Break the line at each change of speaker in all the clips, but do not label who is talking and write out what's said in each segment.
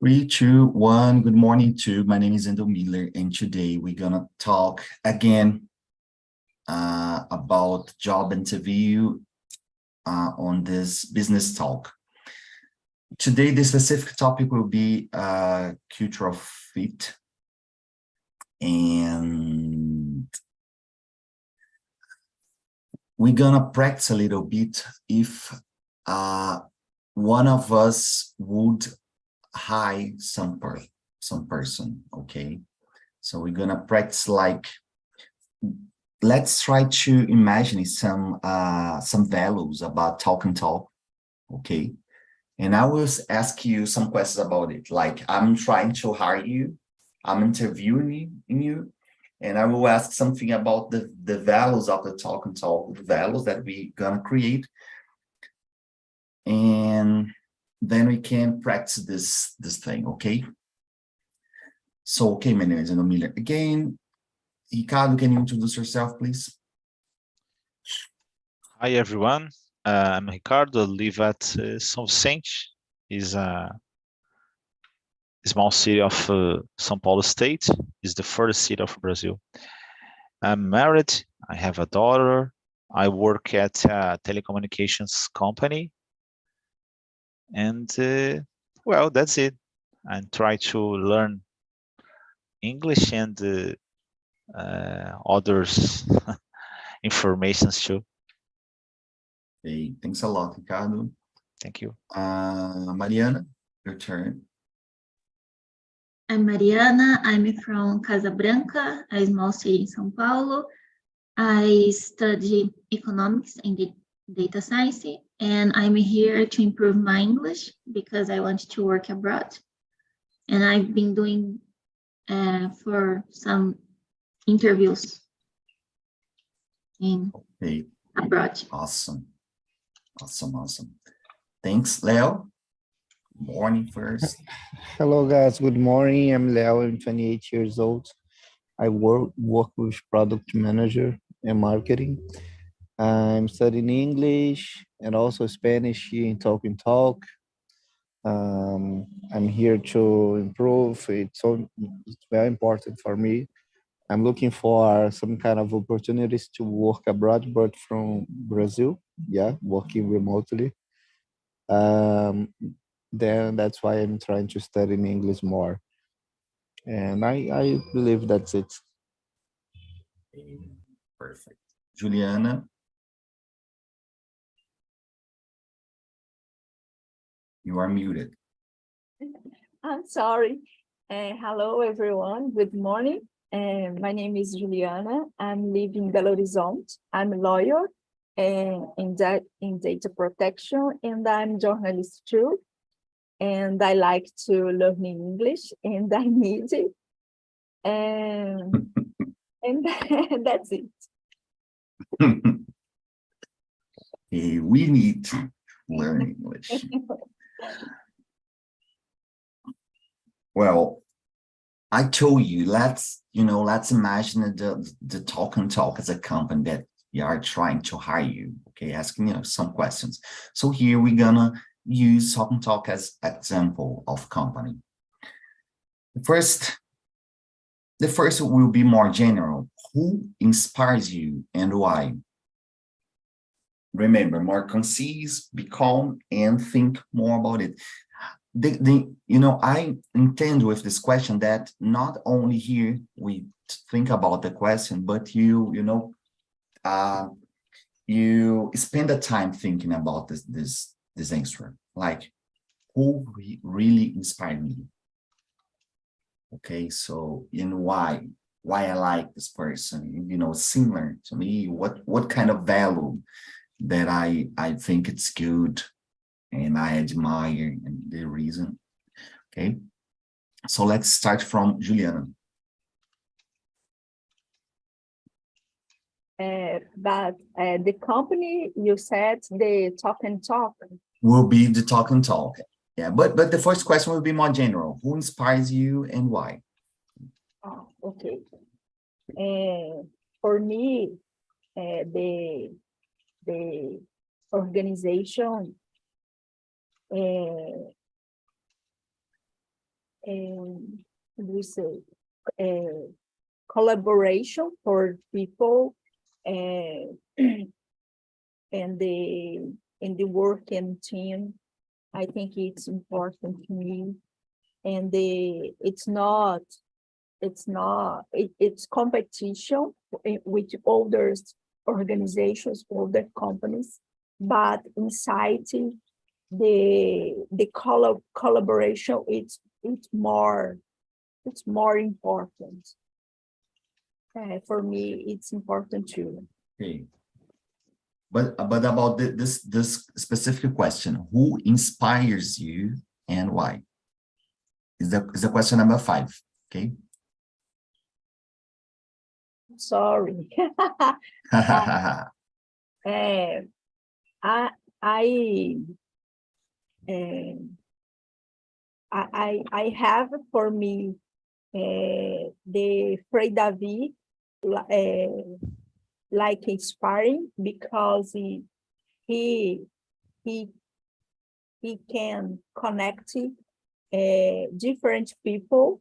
Three, two, one. Good morning, too. My name is Endo Miller, and today we're gonna talk again about job interview on this business talk. Today, the specific topic will be cultural fit, and we're gonna practice a little bit if one of us would hire some person, okay? So we're gonna practice like, let's try to imagine some values about talk and talk, okay? And I will ask you some questions about it. Like, I'm trying to hire you, I'm interviewing you, and I will ask something about the values of the talk and talk, the values that we're gonna create. And then we can practice this thing, okay? So, okay, my name is Endo Miller again. Ricardo, can you introduce yourself, please?
Hi, everyone. I'm Ricardo. I live at São Vicente. Is a small city of São Paulo state. Is the first city of Brazil. I'm married. I have a daughter. I work at a telecommunications company. And well, that's it. I try to learn English and others informations too.
Okay, thanks a lot, Ricardo.
Thank you.
Mariana, your turn.
I'm Mariana. I'm from Casa Branca, a small city in São Paulo. I study economics and data science, and I'm here to improve my English because I want to work abroad. And I've been doing for some interviews abroad.
Awesome. Thanks, Leo. Morning first.
Hello guys, good morning. I'm Leo, I'm 28 years old. I work with product manager and marketing. I'm studying English and also Spanish here in TALKNTALK. I'm here to improve. It's very important for me. I'm looking for some kind of opportunities to work abroad, but from Brazil, working remotely. Then that's why I'm trying to study in English more. And I believe that's it.
Perfect. Juliana. You are muted.
I'm sorry. Hello, everyone. Good morning. My name is Juliana. I'm living in Belo Horizonte. I'm a lawyer in data protection, and I'm a journalist too. And I like to learn English, and I need it. And that's it.
We need to learn English. Well, I told you, let's imagine the TALKNTALK as a company that we are trying to hire you, okay, asking some questions. So here we're gonna use TALKNTALK as example of company. The first will be more general. Who inspires you and why? Remember, more concise, be calm, and think more about it. I intend with this question that not only here we think about the question, but you spend the time thinking about this answer. Like, who really inspired me? Okay, so why I like this person? Similar to me. What kind of value that I think it's good and I admire, and the reason. Okay, so let's start from Juliana.
But the company you said, the TALKNTALK,
will be the TALKNTALK. Yeah, but the first question will be more general. Who inspires you and why?
Oh, okay. For me, the organization we say, collaboration for people and the working team. I think it's important to me, and it's competition with other organizations, other companies, but inside the collaboration, it's more important. For me, it's important too.
Okay. But about this specific question, who inspires you and why? Is the question number 5? Okay.
Sorry. I have for me the Frei David like inspiring, because he can connect different people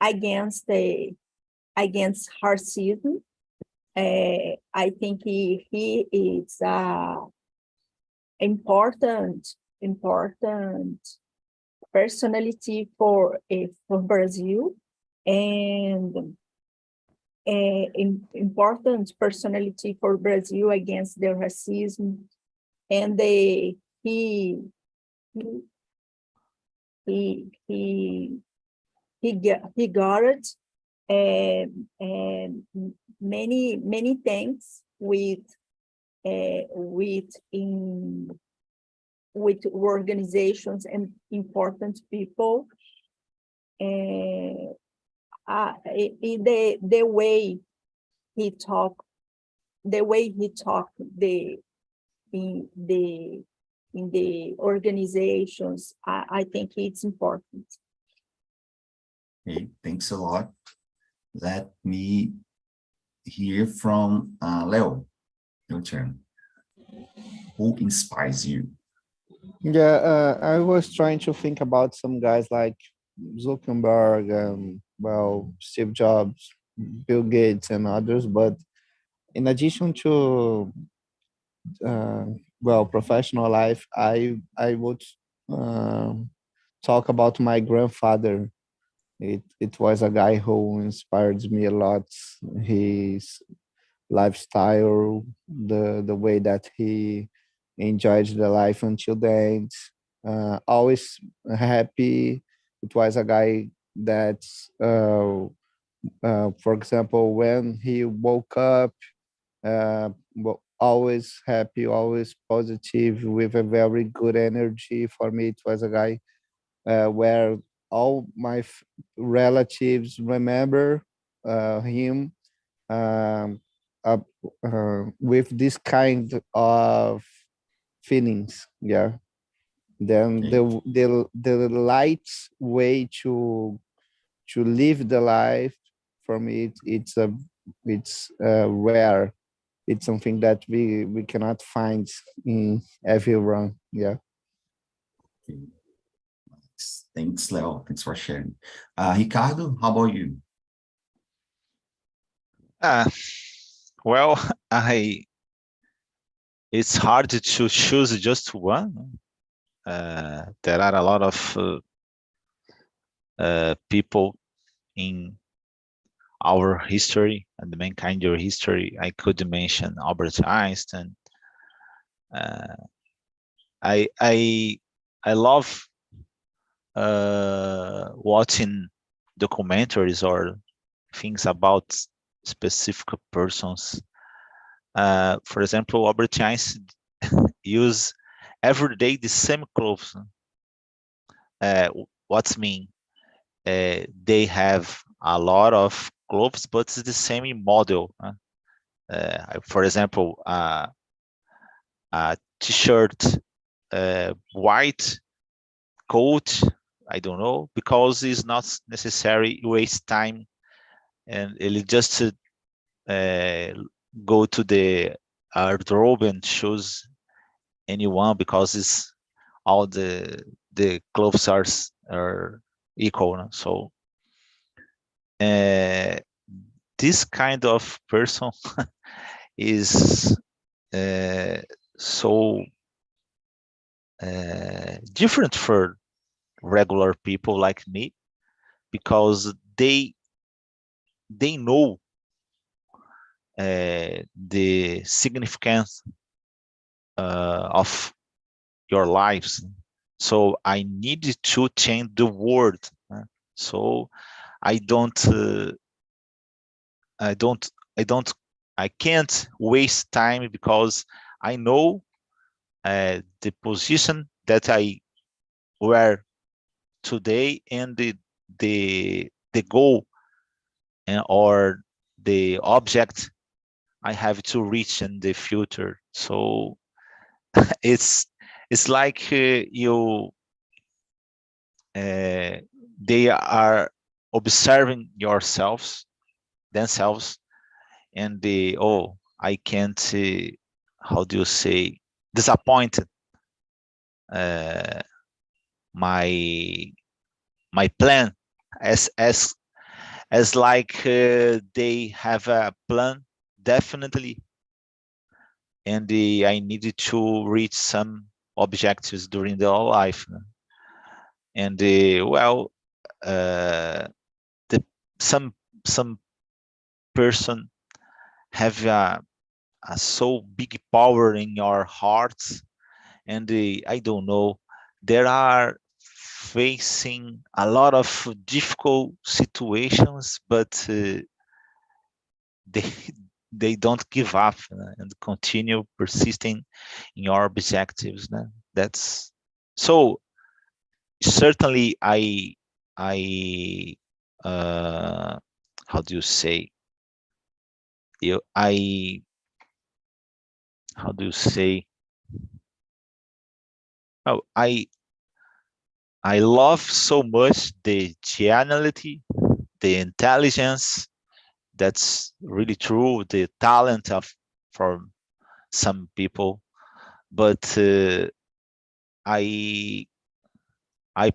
against racism. I think he is important personality for Brazil, and important personality for Brazil against the racism, and he got it, and many things with organizations and important people. The way he talk in the organizations, I think it's important.
Okay, thanks a lot. Let me hear from Leo. Your turn. Who inspires you?
Yeah, I was trying to think about some guys like Zuckerberg, Steve Jobs, Bill Gates, and others. But in addition to professional life, I would talk about my grandfather. It was a guy who inspired me a lot. His lifestyle, the way that he enjoyed the life until the end, always happy. It was a guy that, for example, when he woke up, always happy, always positive, with a very good energy. For me, it was a guy where all my relatives remember him, um, uh, with this kind of feelings. Yeah. Then the light way to live the life, for me, it's rare. It's something that we cannot find in everyone. Yeah.
Okay. Thanks, Leo. Thanks for sharing. Ricardo, how about you?
Well, it's hard to choose just one. There are a lot of people in our history and the mankind history. I could mention Albert Einstein. I love watching documentaries or things about specific persons. For example, Albert Einstein use every day the same clothes. What's mean? They have a lot of clothes, but it's the same model. For example, a t-shirt, white coat, I don't know, because it's not necessary waste time, and it just go to the wardrobe and choose anyone, because it's all the clothes are equal. No? So this kind of person is so different for regular people like me, because they know the significance of your lives. So I needed to change the word. So I don't I don't I can't waste time, because I know the position that I were today, and the goal or the object I have to reach in the future. So it's like you they are observing themselves, and I can't how do you say, disappointed my plan, as like they have a plan definitely, and I needed to reach some objectives during their life. And well, the some person have a so big power in your hearts, and I don't know, there are facing a lot of difficult situations, but they they don't give up and continue persisting in your objectives. That's so certainly I how do you say, I how do you say, oh, I love so much the geniality, the intelligence. That's really true. The talent of for some people, but I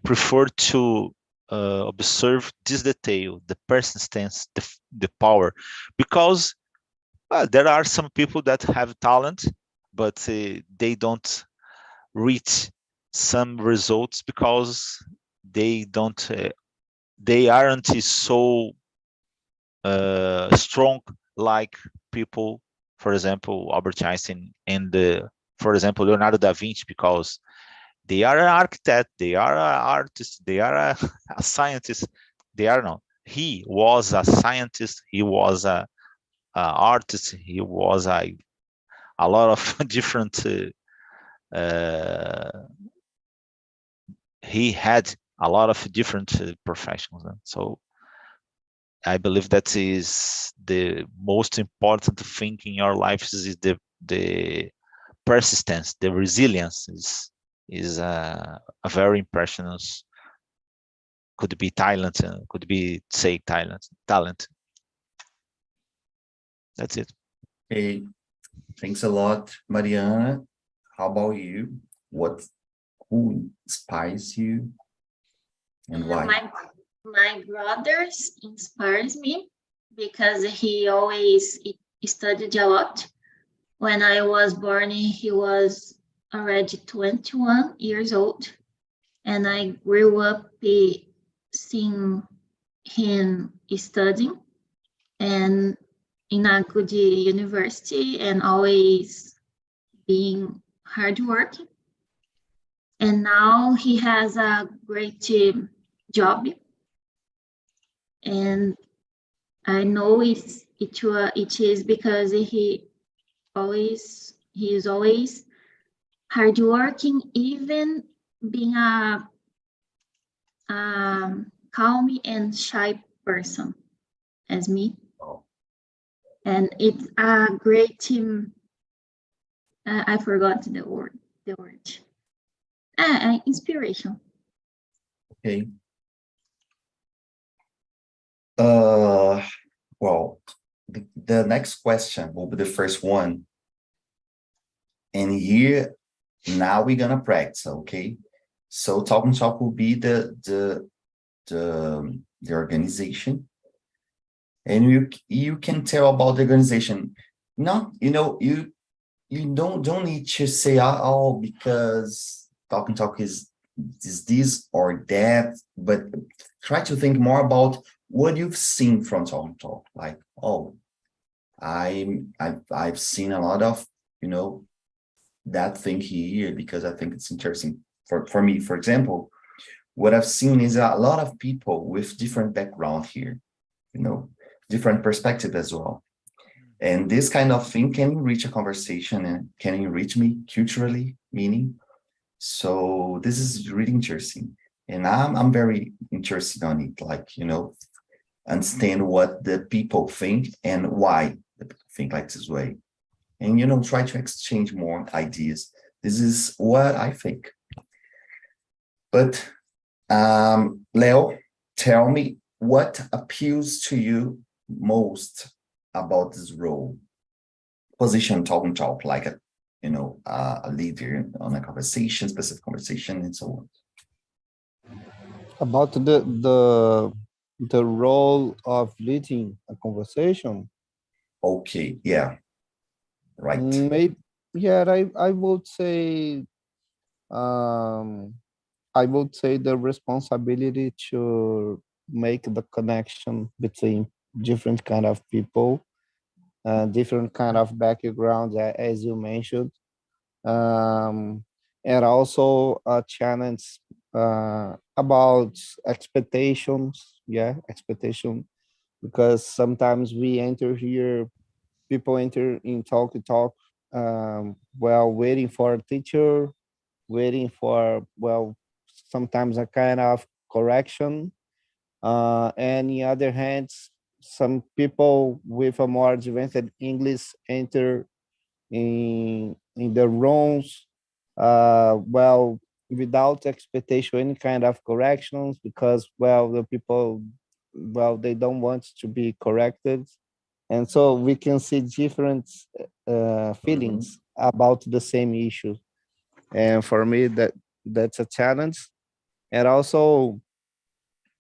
prefer to observe this detail, the persistence, the power, because there are some people that have talent, but they don't reach some results because they don't they aren't so strong like people, for example, Albert Einstein and for example, Leonardo da Vinci, because they are an architect, they are an artist, they are a scientist. They are not. He was a scientist, he was a artist, he was a lot of different he had a lot of different professions. So I believe that is the most important thing in your life, is the persistence, the resilience is a very impressionant. Could be talent, could be say talent. That's it.
Okay, thanks a lot, Mariana. How about you? Who inspires you and why?
My brothers inspires me because he always studied a lot. When I was born, he was already 21 years old, and I grew up seeing him studying and in a good university and always being hardworking. And now he has a great job, and I know it is because he is always hardworking, even being a calm and shy person as me.
Oh.
And it's a great team. I forgot the word. Inspiration.
Okay. Well, the next question will be the first one. And here now we're gonna practice, okay? So TALKNTALK will be the organization, and you can tell about the organization. Not, you don't need to say, oh, because TALKNTALK is this or that, but try to think more about what you've seen from TALKNTALK. Like, oh, I've seen a lot of, that thing here, because I think it's interesting for me. For example, what I've seen is a lot of people with different background here, different perspective as well. And this kind of thing can enrich a conversation and can enrich me culturally, meaning. So this is really interesting. And I'm very interested on it, like, understand what the people think and why the people think like this way. And, try to exchange more ideas. This is what I think. But Leo, tell me, what appeals to you most about this role, position, TALKNTALK, like a leader on a conversation, specific conversation, and so on.
About the role of leading a conversation.
Okay, yeah, right.
Maybe, yeah, I would say, the responsibility to make the connection between different kind of people, different kind of backgrounds, as you mentioned, and also a challenge about expectations. Yeah, expectation, because sometimes people enter in TALKNTALK, waiting for a teacher, waiting for, sometimes a kind of correction. And the other hand, some people with a more advanced English enter in the rooms, without expectation, any kind of corrections, because, the people, they don't want to be corrected. And so we can see different feelings about the same issue. And for me, that's a challenge. And also,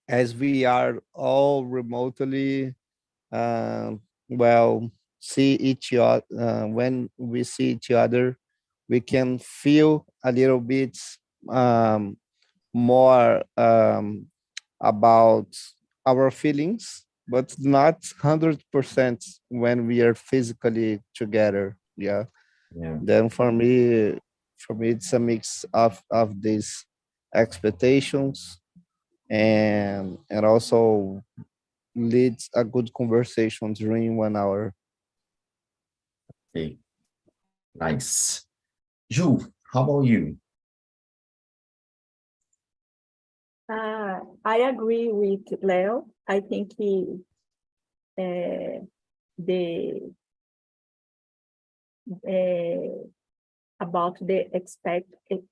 as we are all remotely, uh, see each other, when we see each other, we can feel a little bit more about our feelings, but not 100% when we are physically together. Yeah.
Yeah.
Then for me, it's a mix of these expectations, and also leads a good conversation during 1 hour.
Okay, nice. Ju, how about you?
I agree with Leo. I think the about the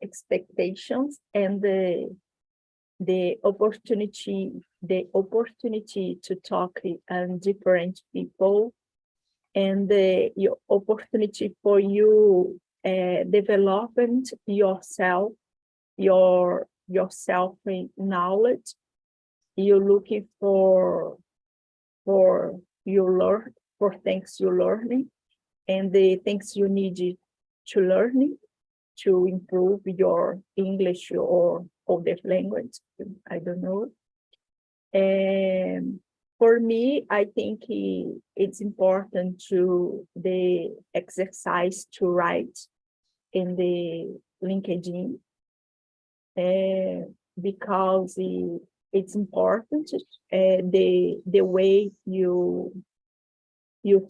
expectations and the opportunity to talk and different people, and the opportunity for you developing yourself, your self knowledge. You're looking for things you're learning, and the things you need to learn to improve your English or other language. I don't know. And for me, I think it's important to the exercise to write in the LinkedIn, because it's important, the way you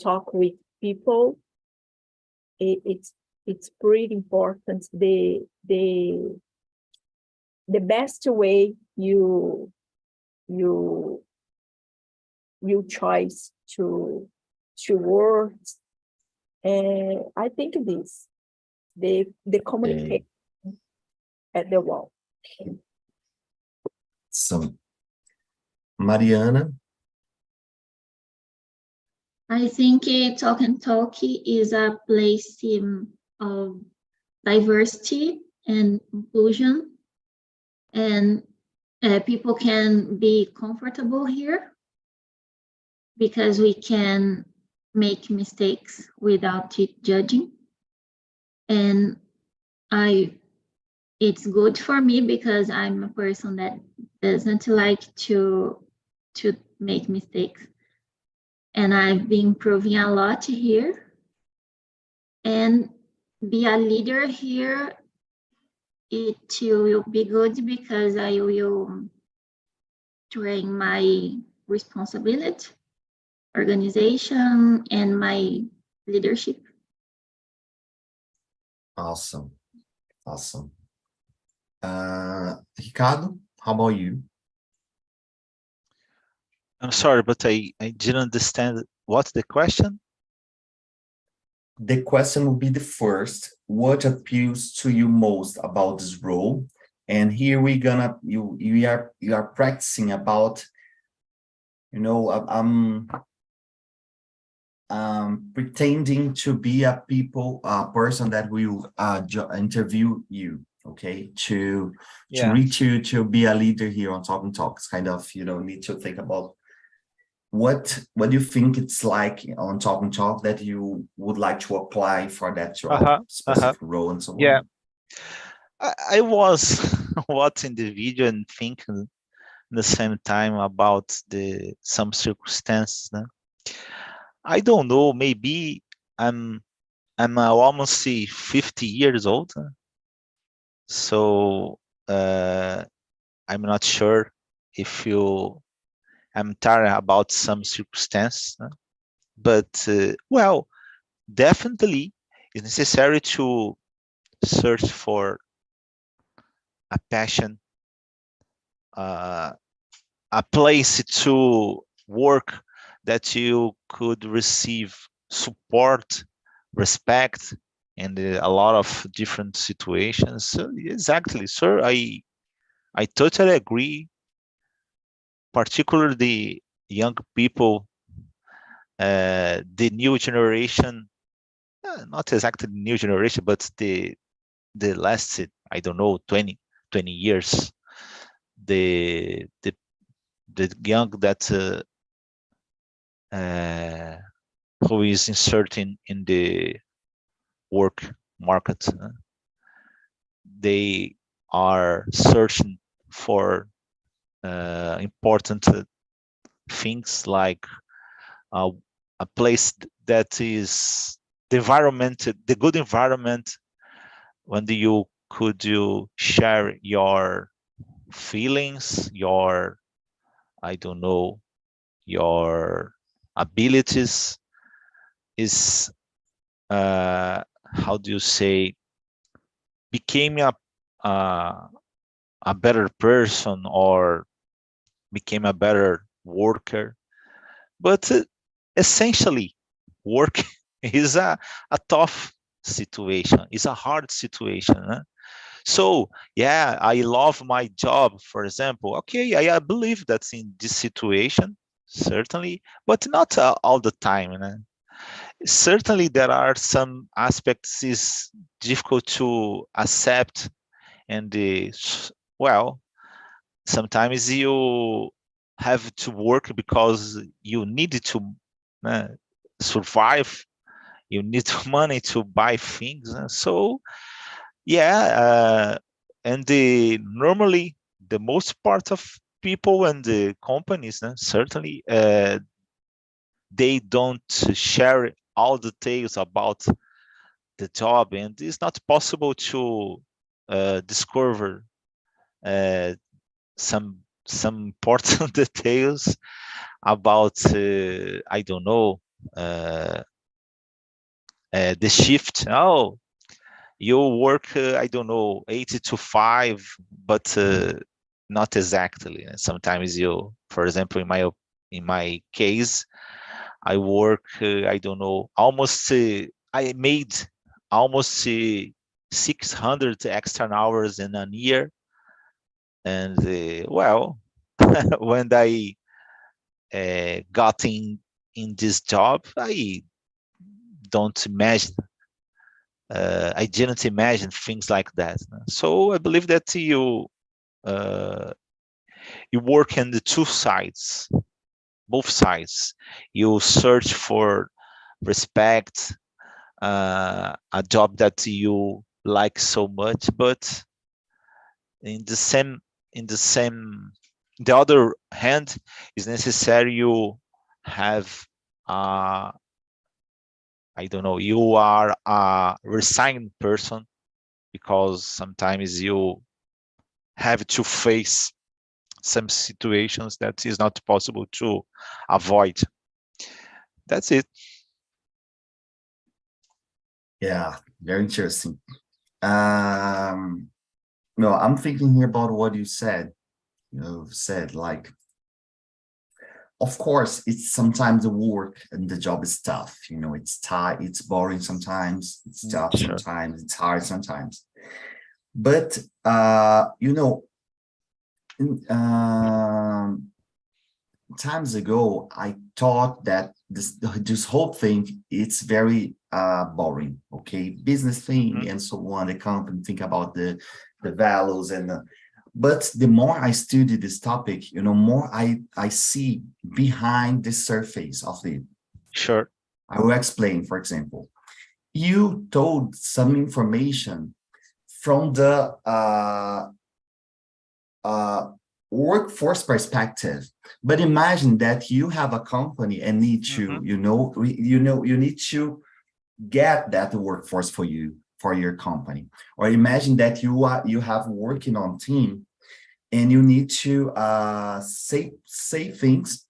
talk with people. It's pretty important. The best way you choose to words. I think the communication at the wall.
So, Mariana?
I think TALKNTALK is a place of diversity and inclusion, and people can be comfortable here because we can make mistakes without judging. And it's good for me because I'm a person that doesn't like to make mistakes. And I've been improving a lot here. And be a leader here, it will be good because I will train my responsibility, organization, and my leadership.
Awesome. Awesome. Ricardo, how about you?
I'm sorry, but I didn't understand what's the question.
The question will be the first. What appeals to you most about this role? And here you are practicing about, you know, pretending to be a person that will interview you, okay, to reach you to be a leader here on Talk and Talk. It's kind of, you know, need to think about what do you think it's like on Talk and Talk that you would like to apply for that specific role and so on.
I was watching the video and thinking at the same time about some circumstances. No? I don't know, maybe I'm almost 50 years old. So I'm not sure if I'm tired about some circumstances, but well, definitely it's necessary to search for a passion, a place to work that you could receive support, respect, and a lot of different situations. So, exactly, sir. I totally agree. Particularly the young people, the new generation, not exactly the new generation, but the last, I don't know, 20 years, the young that who is inserting in the work market. They are searching for important things like a place that is the good environment when you could share your feelings, your, I don't know, your abilities, is how do you say, became a better person or became a better worker. But essentially, work is a tough situation. It's a hard situation. So yeah, I love my job, for example. Okay, I believe that's in this situation, certainly, but not all the time. Certainly, there are some aspects is difficult to accept, and well, sometimes you have to work because you need to survive. You need money to buy things. So yeah, and normally the most part of people and the companies, certainly, they don't share all details about the job, and it's not possible to discover some important details about I don't know, the shift. Oh, you work I don't know, 8 to 5, but not exactly. Sometimes you, for example, in my case, I work I don't know, almost I made almost 600 extra hours in a year. And well, when I got in this job, I don't imagine I didn't imagine things like that. So I believe that you work in the two sides, both sides. You search for respect, a job that you like so much, but in the same the other hand, is necessary you have I don't know, you are a resigned person, because sometimes you have to face some situations that is not possible to avoid. That's it.
Yeah, very interesting. No, I'm thinking here about what you said. Said like, of course, it's sometimes the work and the job is tough. It's tight, it's boring sometimes, it's tough
Sure.
sometimes, it's hard sometimes. But times ago, I thought that this whole thing, it's very boring. Okay, business thing and so on. The company think about the values but the more I study this topic, more I see behind the surface of it.
Sure.
I will explain. For example, you told some information from the workforce perspective, but imagine that you have a company and need to, you need to get that workforce for your company. Or imagine that you have working on team and you need to say things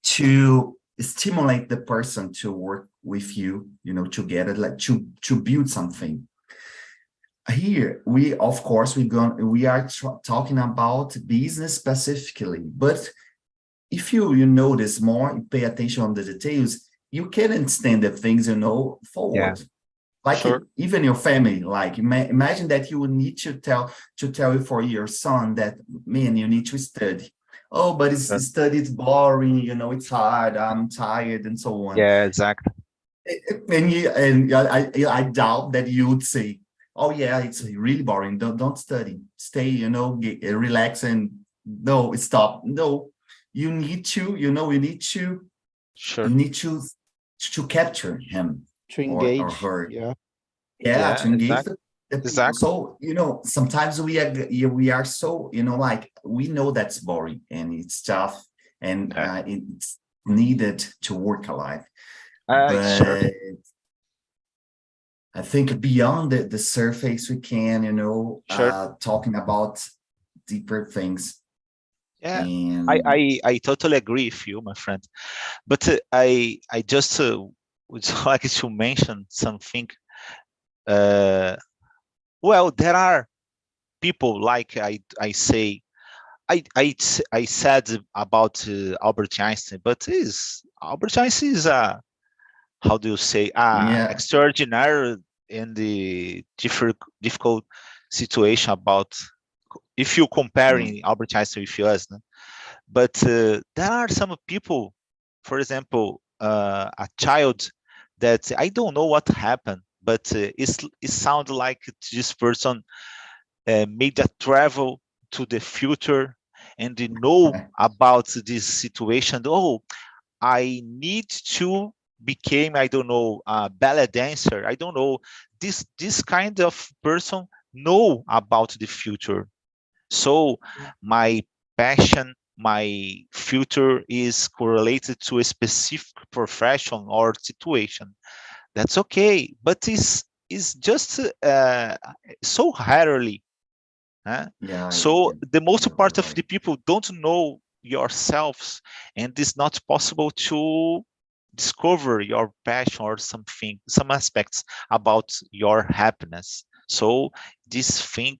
to stimulate the person to work with you, together, like to build something. Here we are talking about business specifically, but if you notice more, you pay attention on the details, you can understand the things forward.
Yeah.
Like
Sure.
even your family, like imagine that you would need to tell you for your son that, man, you need to study. Oh, but it's boring, it's hard, I'm tired, and so on.
Yeah, exactly.
And I doubt that you would say, oh yeah, it's really boring, don't study, stay, relax, and no, stop. No, you need to,
Sure.
you need to capture him
To engage.
or her.
Yeah.
Yeah, to engage
exactly.
the people.
Exactly.
So, sometimes we are so, like, we know that's boring and it's tough and it's needed to work alive. But
Sure.
I think beyond the surface, we can,
Sure.
talking about deeper things.
Yeah,
And
I totally agree with you, my friend. But I just would like to mention something. Well, there are people, like I say, I said about Albert Einstein, but Albert Einstein is how do you say,
yeah,
extraordinary in the difficult situation about, if you comparing Albert Einstein with us. No? But there are some people, for example, a child that I don't know what happened, but it sounds like this person made a travel to the future and they know about this situation. Oh, I need to become, I don't know, a ballet dancer. I don't know. This kind of person know about the future. So my passion, my future is correlated to a specific profession or situation. That's okay, but it's just so rarely.
yeah.
So the most
You're
part of
right.
the people don't know yourselves, and it's not possible to discover your passion or something, some aspects about your happiness. So this thing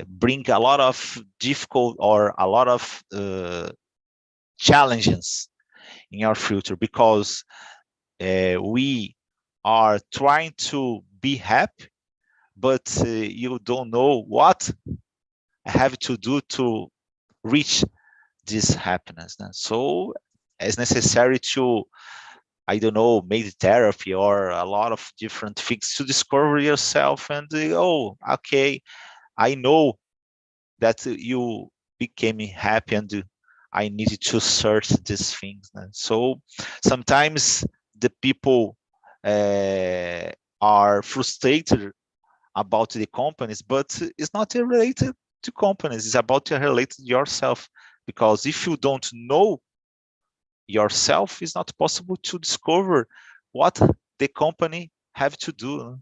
bring a lot of difficult or a lot of challenges in our future, because we are trying to be happy, but you don't know what I have to do to reach this happiness. So it's necessary to I don't know, maybe therapy or a lot of different things to discover yourself and oh, okay, I know that you became happy and I needed to search these things. So sometimes the people are frustrated about the companies, but it's not related to companies. It's about related to yourself, because if you don't know yourself, it's not possible to discover what the company have to do.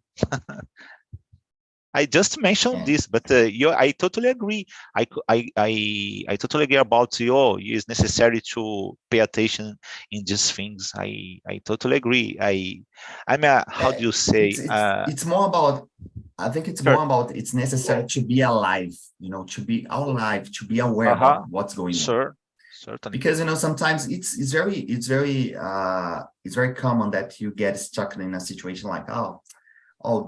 I just mentioned
Yeah.
this, but I totally agree. I totally agree about it's necessary to pay attention in these things. I totally agree. How do you say?
It's more about, I think it's
Sure.
more about it's necessary to be alive, you know, to be alive, to be aware
Uh-huh.
about what's going on.
Sure. Certainly.
Because you know sometimes it's very common that you get stuck in a situation like, oh,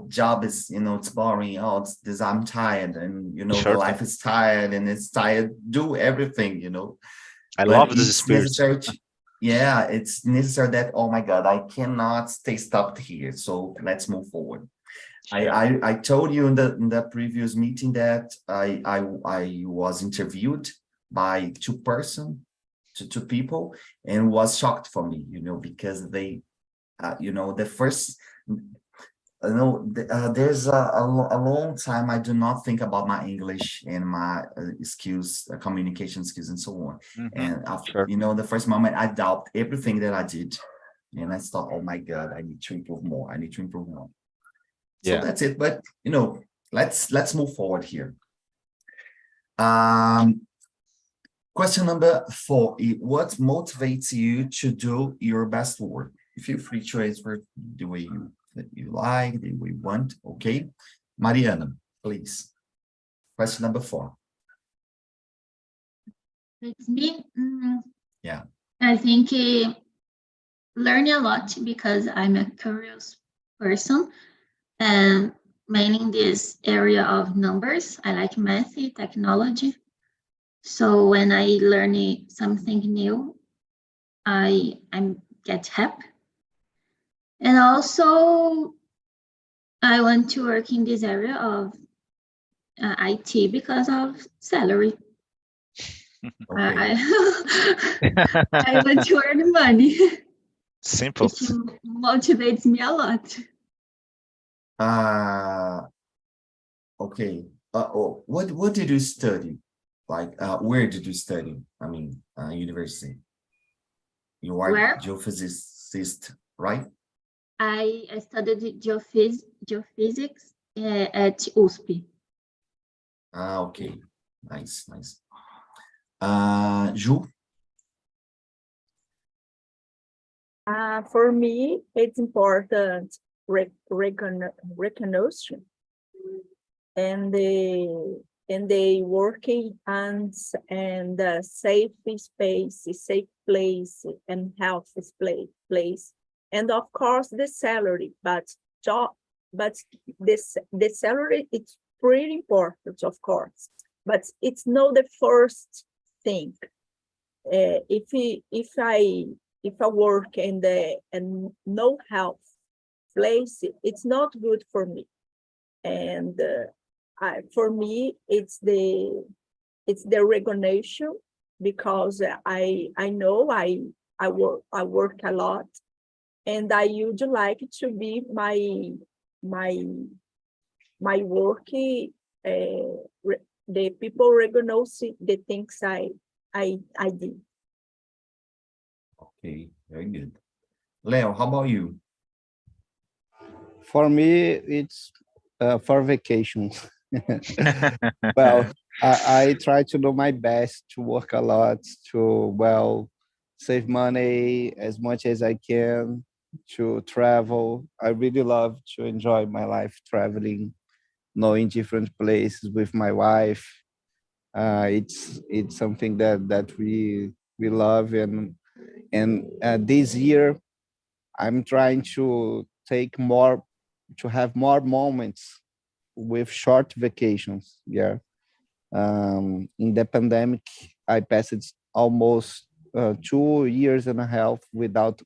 job is, you know, it's boring, oh, it's this, I'm tired, and you know the
Certainly.
life is tired and it's tired, do everything, you know.
I
But
love this
it's
spirit.
necessary to, yeah, it's necessary that, oh my God, I cannot stay stopped here, so let's move forward.
Yeah.
I told you in the previous meeting that I was interviewed by two people, and was shocked for me, you know, because they, you know, the first, there's a long time I do not think about my English and my skills, communication skills, and so on. And after,
Sure.
you know, the first moment I doubt everything that I did, and I thought, oh my God, I need to improve more. I need to improve more. So
Yeah.
that's it. But you know, let's move forward here. Question number 4: what motivates you to do your best work? Feel free to answer the way you like, the way you want. Okay, Mariana, please. Question number 4.
It's me.
Yeah.
I think learning a lot, because I'm a curious person, and mainly in this area of numbers. I like math, technology. So when I learn something new, I get happy. And also, I want to work in this area of IT because of salary.
Okay.
I want to earn money.
Simple.
It motivates me a lot.
Okay. What did you study? Like, where did you study? I mean, university. You are
Where?
geophysicist, right?
I studied geophysics at USP.
Okay. Nice, nice. Ju?
For me, it's important recognition and the working and safe space, safe place, and healthy place, and of course the salary. But the salary, it's pretty important, of course, but it's not the first thing. If I work in the and no health place, it's not good for me. And for me, it's the recognition, because I know I work a lot, and I would like to be my work. The people recognize the things I did.
Okay, very good. Leo, how about you?
For me, it's for vacations. Well, I try to do my best to work a lot to, well, save money as much as I can, to travel. I really love to enjoy my life traveling, knowing different places with my wife. It's something that we love, and this year I'm trying to have more moments with short vacations. Yeah. In the pandemic, I passed almost 2 years and a half without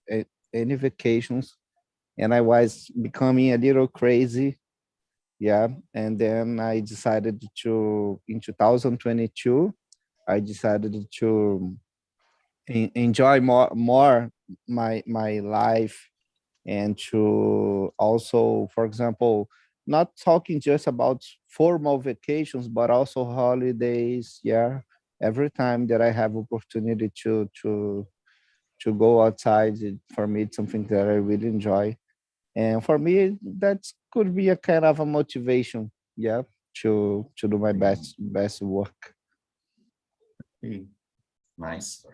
any vacations, and I was becoming a little crazy. Yeah, and then I decided to, in 2022, I decided to enjoy more my life, and to also, for example, not talking just about formal vacations, but also holidays. Yeah, every time that I have opportunity to go outside, for me it's something that I really enjoy, and for me that could be a kind of a motivation. Yeah, to do my best work.
Okay, nice.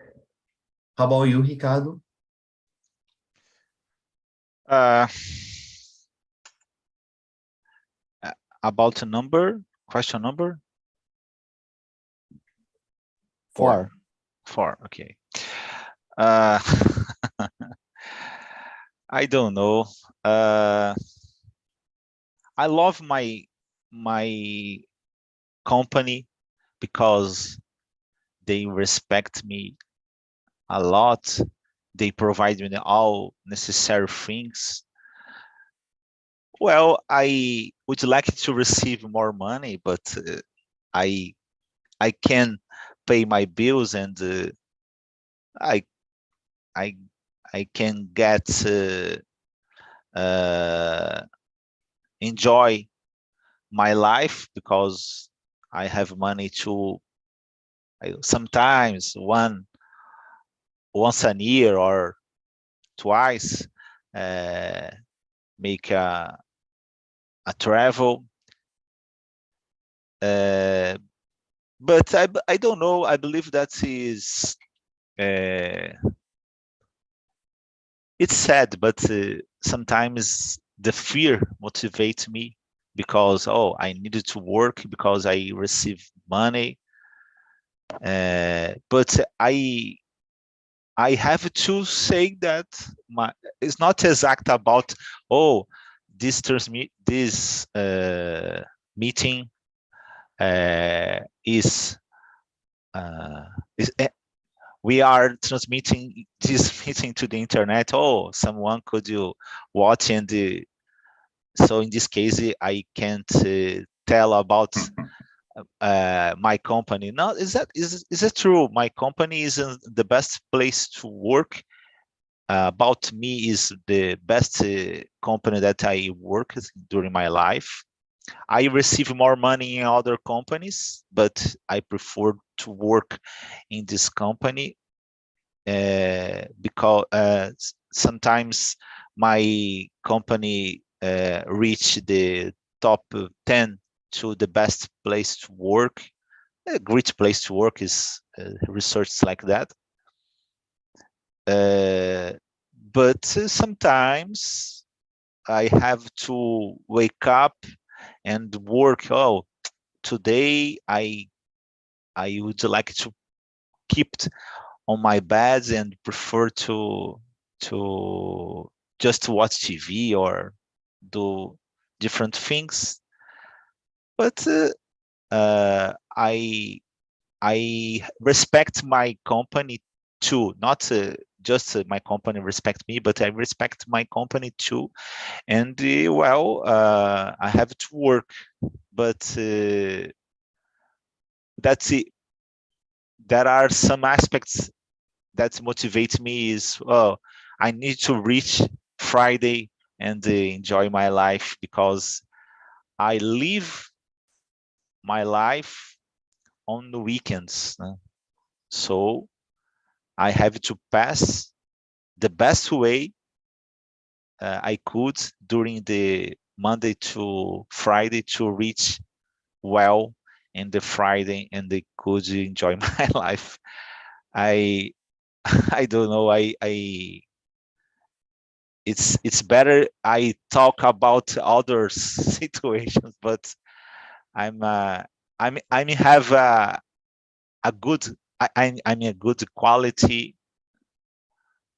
How about you, Ricardo?
Uh, about the number, question number?
4.
4, okay. Uh, I don't know. I love my company because they respect me a lot. They provide me all necessary things. Well, I would like to receive more money, but I I can pay my bills, and I I I can get enjoy my life because I have money to sometimes once a year or twice uh, make a travel. But I don't know. I believe that is it's sad, but sometimes the fear motivates me because I needed to work because I receive money. But I have to say that it's not exact about this meeting is is we are transmitting this meeting to the internet. Someone could you watch, and so in this case I can't tell about my company. No, is that true? My company is the best place to work. About me is the best company that I worked during my life. I receive more money in other companies, but I prefer to work in this company because sometimes my company reach the top 10 to the best place to work. A great place to work is research like that. But sometimes I have to wake up and work. Today I would like to keep on my bed and prefer to just watch TV or do different things. But I respect my company too. Not just my company respect me, but I respect my company too. And I have to work, but that's it. There are some aspects that motivate me is I need to reach Friday and enjoy my life because I live my life on the weekends. So I have to pass the best way I could during the Monday to Friday to reach well in the Friday, and they could enjoy my life. I I don't know. It's better I talk about other situations, but I'm I'm have a good I'm a good quality,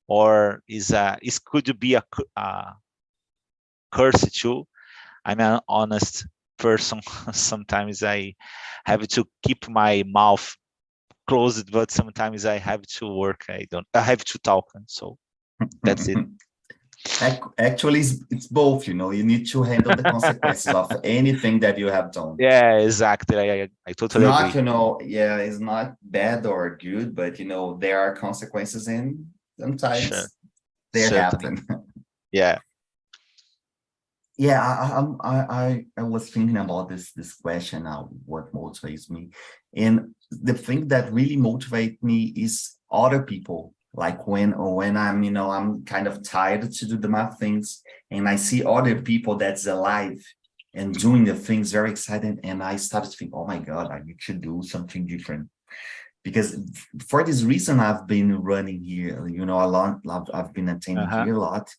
or it could be a curse too. I'm an honest person. Sometimes I have to keep my mouth closed, but sometimes I have to work. I have to talk, and so that's it.
Actually, it's both, you know, you need to handle the consequences of anything that you have done.
Yeah, exactly. I
It's
totally
not,
agree.
you know, yeah, it's not bad or good, but, you know, there are consequences and sometimes
Sure.
they
Certainly.
happen.
Yeah.
Yeah, I was thinking about this question now, what motivates me. And the thing that really motivates me is other people. Like when I'm, you know, I'm kind of tired to do the math things and I see other people that's alive and doing the things very excited. And I started to think, oh my God, I need to do something different. Because for this reason, I've been running here, you know, a lot, I've been attending here a lot.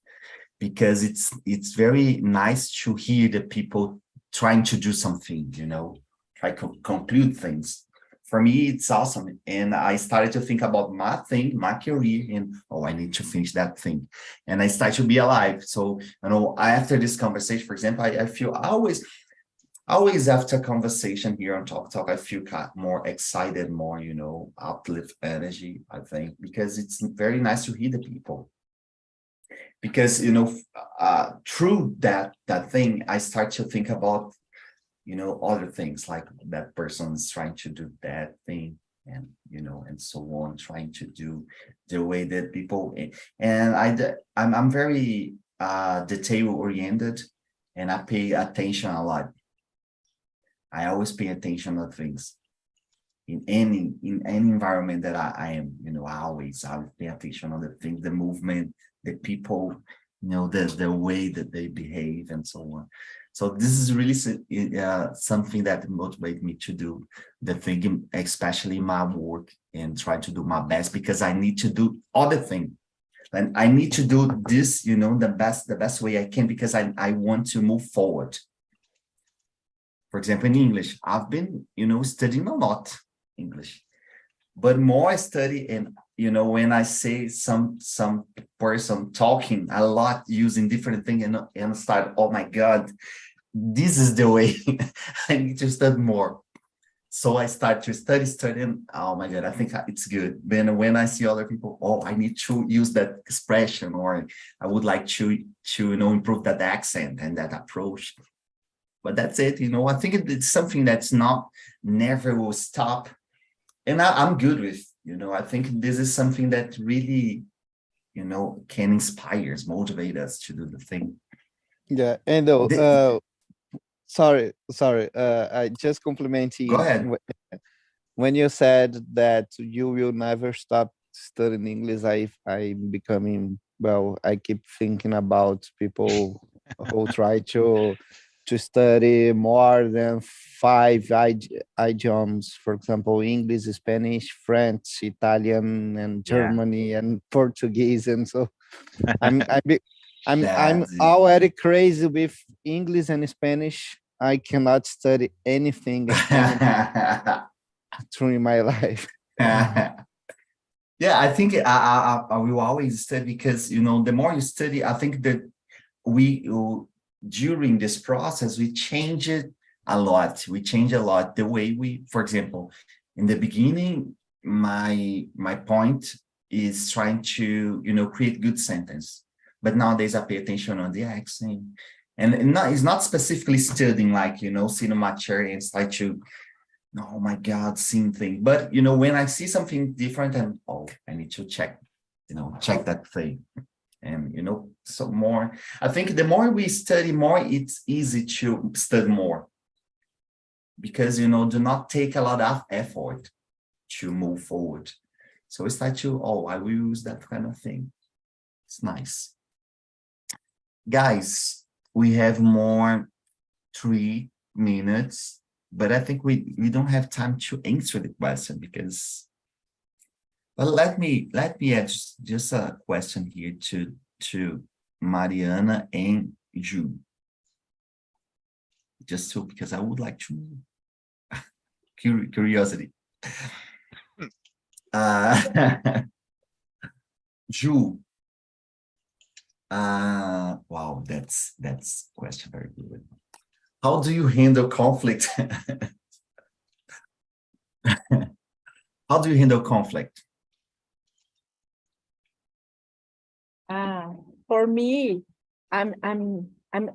Because it's very nice to hear the people trying to do something, you know, try to conclude things. For me, it's awesome. And I started to think about my thing, my career, and oh, I need to finish that thing. And I start to be alive. So, you know, after this conversation, for example, I feel always after conversation here on Talk, I feel more excited, more, you know, uplift energy, I think, because it's very nice to hear the people. Because, you know, through that thing, I start to think about, you know, other things, like that person is trying to do that thing, and, you know, and so on, trying to do the way that people, and I'm very detail oriented, and I pay attention a lot. I always pay attention to things in any environment that I am, you know, I always pay attention on the things, the movement, the people, you know, the way that they behave and so on. So this is really something that motivates me to do the thing, especially my work, and try to do my best, because I need to do other things. And I need to do this, you know, the best way I can, because I want to move forward. For example, in English, I've been, you know, studying a lot English, but more I study, and, you know, when I say some person talking a lot using different things, and start, oh my God, this is the way I need to study more. So I start to study, and oh my God, I think it's good. Then when I see other people, oh, I need to use that expression, or I would like to you know, improve that accent and that approach. But that's it, you know, I think it's something that's never will stop. And I'm good with, you know, I think this is something that really, you know, can inspire us, motivate us to do the thing.
Yeah, and sorry, I just complimenting.
Go ahead.
When you said that you will never stop studying English, I'm becoming, well, I keep thinking about people who try to study more than 5 idioms, for example, English, Spanish, French, Italian, and Germany, and Portuguese, and so I'm already crazy with English and Spanish. I cannot study anything through my life.
Yeah, I think I will always study, because, you know, the more you study, I think that during this process, we change it a lot. We change a lot the way for example, in the beginning, my point is trying to, you know, create good sentence. But nowadays I pay attention on the accent, and it's not specifically studying, like, you know, sitting in my chair and start to, oh my God, same thing. But, you know, when I see something different, and oh, I need to check that thing. And, you know, so more, I think the more we study, more it's easy to study more, because, you know, do not take a lot of effort to move forward. So it's like I will use that kind of thing. It's nice. Guys, we have more 3 minutes, but I think we don't have time to answer the question, because, well, let me add just a question here to Mariana and Ju. Just because I would like to curiosity. Ju. Wow, that's question very good. How do you handle conflict? How do you handle conflict?
for me, I'm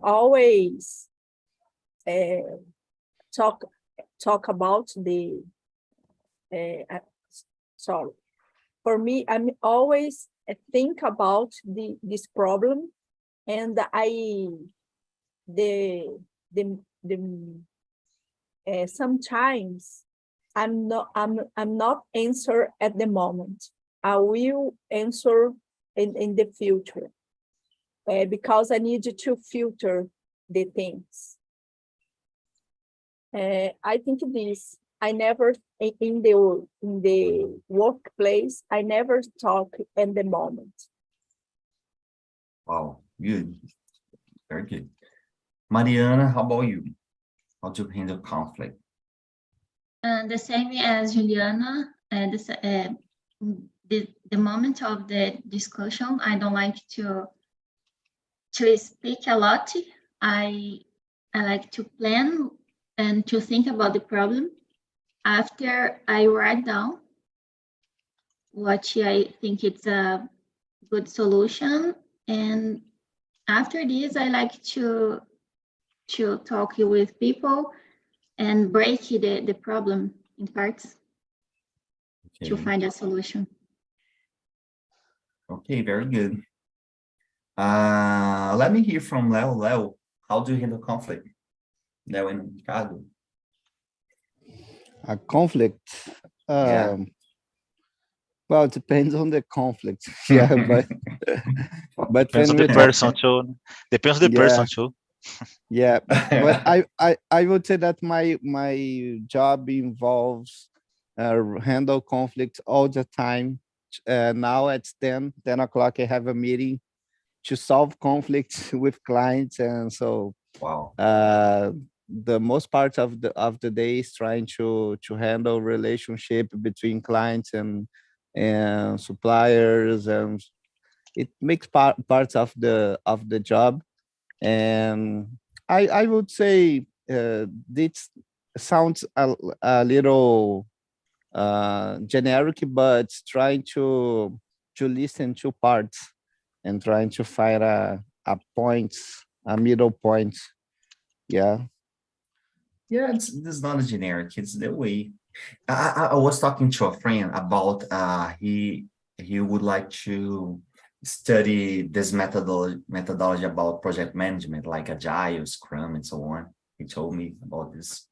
always talk about the sorry. For me, I'm always think about this problem, and sometimes I'm not answer at the moment. I will answer in the future because I need to filter the things. I think this. I never in the workplace. I never talk in the moment.
Wow, good. Very good. Mariana, how about you? How do you handle conflict?
The same as Juliana, the moment of the discussion, I don't like to speak a lot. I like to plan and to think about the problem. After I write down what I think it's a good solution, and after this, I like to talk with people and break the problem in parts to find a solution.
Okay, very good. Let me hear from Leo. Leo, how do you handle conflict? Leo and Ricardo.
A conflict.
Yeah.
Well, it depends on the conflict. Yeah, but
Depends on
when
the
we talk,
person too. Depends on the person too.
yeah, but I would say that my job involves handle conflict all the time. Now at 10 o'clock, I have a meeting to solve conflicts with clients, and so
Wow.
the most part of the day is trying to handle relationship between clients and suppliers, and it makes parts of the job. And I would say this sounds a little generic, but trying to listen to parts and trying to find a middle point. Yeah.
Yeah, it's not a generic, it's the way. I was talking to a friend about he would like to study this methodology about project management, like Agile, Scrum, and so on. He told me about this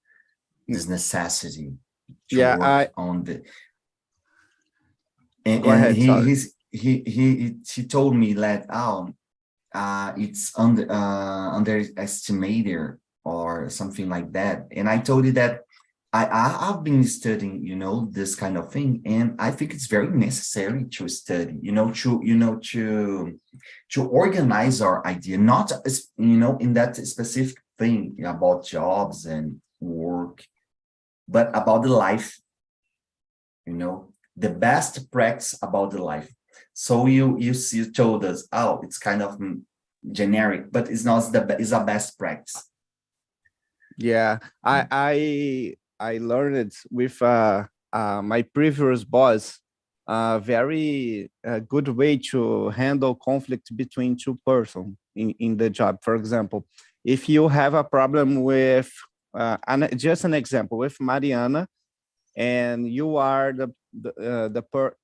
necessity to
Yeah,
work on the
Go ahead, sorry.
he told me that it's underestimated or something like that. And I told you that I've been studying, this kind of thing, and I think it's very necessary to study, to organize our idea, not, in that specific thing about jobs and work, but about the life, the best practice about the life. So you told us, it's kind of generic, but it's not it's a best practice.
Yeah, I learned it with my previous boss. Very good way to handle conflict between two persons in the job. For example, if you have a problem with just an example with Mariana, and you are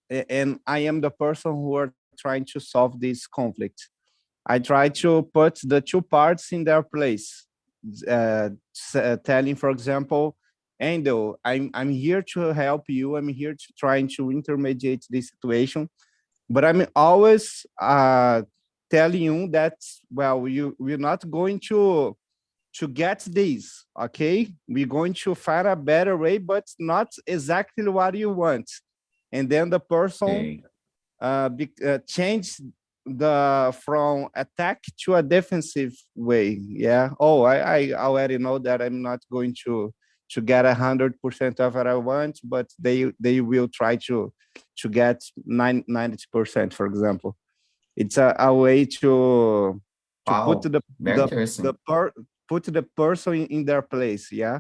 and I am the person who are trying to solve this conflict. I try to put the two parts in their place, telling, for example, Endo, I'm here to help you. I'm here to trying to intermediate this situation, but I'm always telling you that, well, we're not going to get this, okay? We're going to find a better way, but not exactly what you want. And then the person change from attack to a defensive way. Yeah. Oh, I already know that I'm not going to get 100% of what I want, but they will try to get 90%, for example. It's a way to put put the person in their place. Yeah.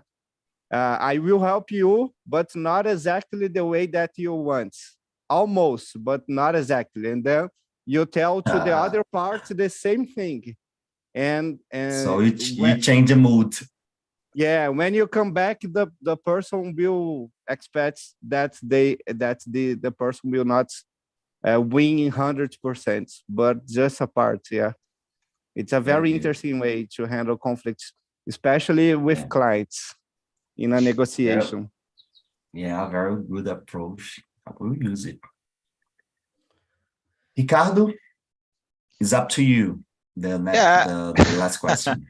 I will help you, but not exactly the way that you want. Almost, but not exactly. And then you tell to the other part the same thing. And
so you change the mood.
Yeah, when you come back, the person will expect that the person will not win 100%, but just a part. Yeah, it's a very interesting way to handle conflicts, especially with clients in a negotiation.
Yeah, very good approach. I will use it. Ricardo, it's up to you. The last question.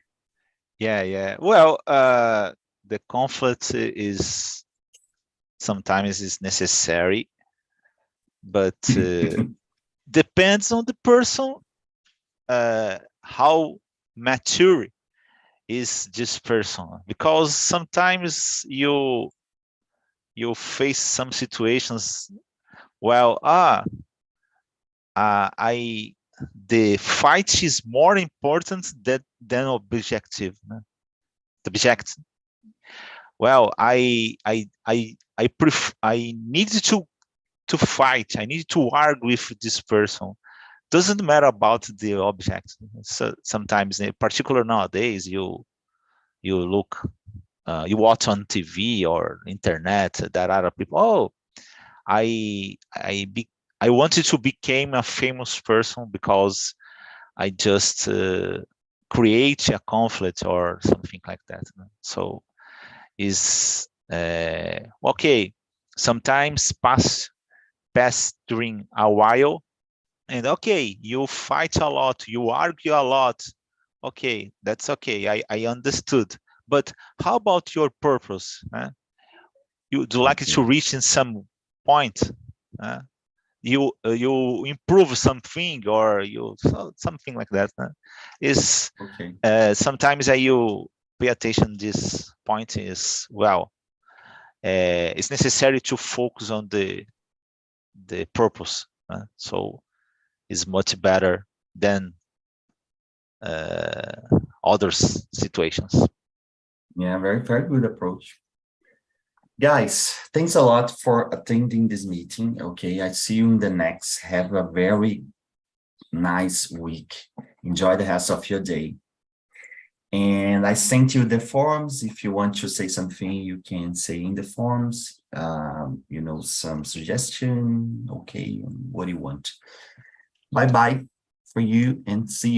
Yeah. Well, the conflict is sometimes is necessary, but depends on the person. How mature is this person? Because sometimes you face some situations. Well, the fight is more important than objective. The object. Well, I need to fight. I need to argue with this person. Doesn't matter about the object. So sometimes, in particular nowadays, you look, you watch on TV or internet that other people. Oh, I wanted to become a famous person because I just create a conflict or something like that. So is okay. Sometimes pass during a while, and okay, you fight a lot, you argue a lot. Okay, that's okay. I understood. But how about your purpose? You do like to reach in some point? You improve something or something like that. Is sometimes you pay attention. This point is it's necessary to focus on the purpose. So it's much better than other situations.
Yeah, very, very good approach. Guys, thanks a lot for attending this meeting. Okay, I see you in the next. Have a very nice week. Enjoy the rest of your day. And I sent you the forms. If you want to say something, you can say in the forms, some suggestion. Okay, what do you want? Bye-bye for you and see you.